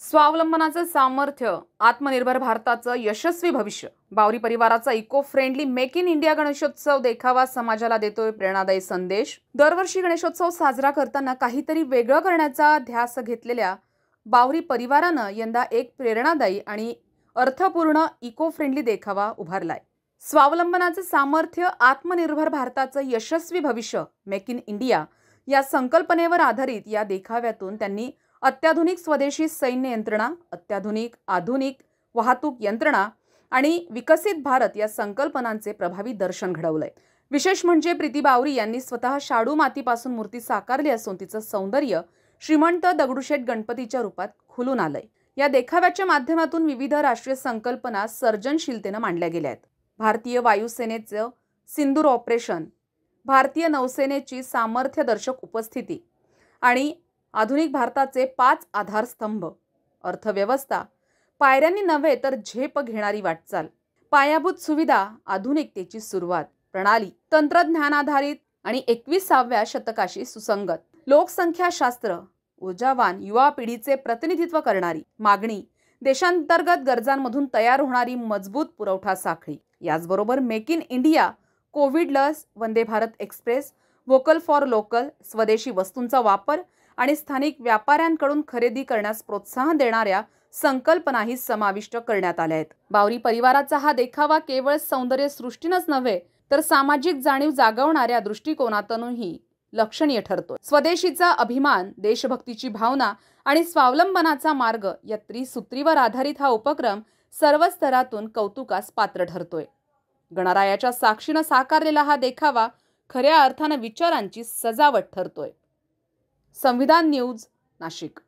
स्वावलंबनाचं सामर्थ्य, आत्मनिर्भर भारताचं यशस्वी भविष्य. बावरी परिवाराचा eco friendly make in India Ganeshotsav देखावा समाजाला देतोय प्रेरणादायी संदेश. दरवर्षी गणेशोत्सव साजरा करताना काहीतरी वेगळं करण्याचा ध्यास घेतलेल्या बावरी परिवारानं यंदा एक प्रेरणादायी आणि अर्थपूर्ण इको फ्रेंडली देखावा उभारलाय. स्वावलंबनाचं सामर्थ्य, आत्मनिर्भर भारताचं यशस्वी भविष्य, मेक इन इंडिया या संकल्पनेवर आधारित या देखाव्यातून त्यांनी अत्याधुनिक स्वदेशी सैन्य यंत्रणा, अत्याधुनिक आधुनिक वाहतूक यंत्रणा आणि विकसित भारत या संकल्पनांचे प्रभावी दर्शन घडवलंय. विशेष म्हणजे प्रीती बावरी यांनी स्वतः शाडू मातीपासून मूर्ती साकारली असून तिचं सौंदर्य श्रीमंत दगडूशेठ गणपतीच्या रूपात खुलून आलंय. या देखाव्याच्या माध्यमातून विविध राष्ट्रीय संकल्पना सर्जनशीलतेनं मांडल्या गेल्या आहेत. भारतीय वायुसेनेचं सिंदूर ऑपरेशन, भारतीय नौसेनेची सामर्थ्यदर्शक उपस्थिती आणि आधुनिक भारताचे 5 आधारस्तंभ, अर्थव्यवस्था, पायऱ्यांनी नव्हे तर झेप घेणारी वाटचाल, पायाभूत सुविधा, आधुनिकतेची सुरुवात, प्रणाली, तंत्रज्ञानाधारित आणि 21व्या शतकाशी सुसंगत, लोकसंख्याशास्त्र, ऊर्जावान युवा पिढीचे प्रतिनिधित्व करणारी, मागणी, देशांतर्गत गरजांमधून तयार होणारी मजबूत पुरवठा साखळी, याचबरोबर मेक इन इंडिया, कोविड लस, Vande Bharat express, vocal for local, स्वदेशी वस्तूंचा वापर आणि स्थानिक व्यापाऱ्यांकडून खरेदी करण्यास प्रोत्साहन देणाऱ्या संकल्पनाही समाविष्ट करण्यात आल्या आहेत. बावरी परिवाराचा हा देखावा केवळ सौंदर्य सृष्टीनच नव्हे तर सामाजिक जाणीव जागवणाऱ्या दृष्टिकोनातूनही लक्षणीय ठरतोय. स्वदेशीचा अभिमान, देशभक्तीची भावना आणि स्वावलंबनाचा मार्ग या त्रिसूत्रीवर आधारित हा उपक्रम सर्व स्तरातून कौतुकास पात्र ठरतोय. गणरायाच्या साक्षीनं साकारलेला हा देखावा खऱ्या अर्थानं विचारांची सजावट ठरतोय. संविधान न्यूज, नाशिक.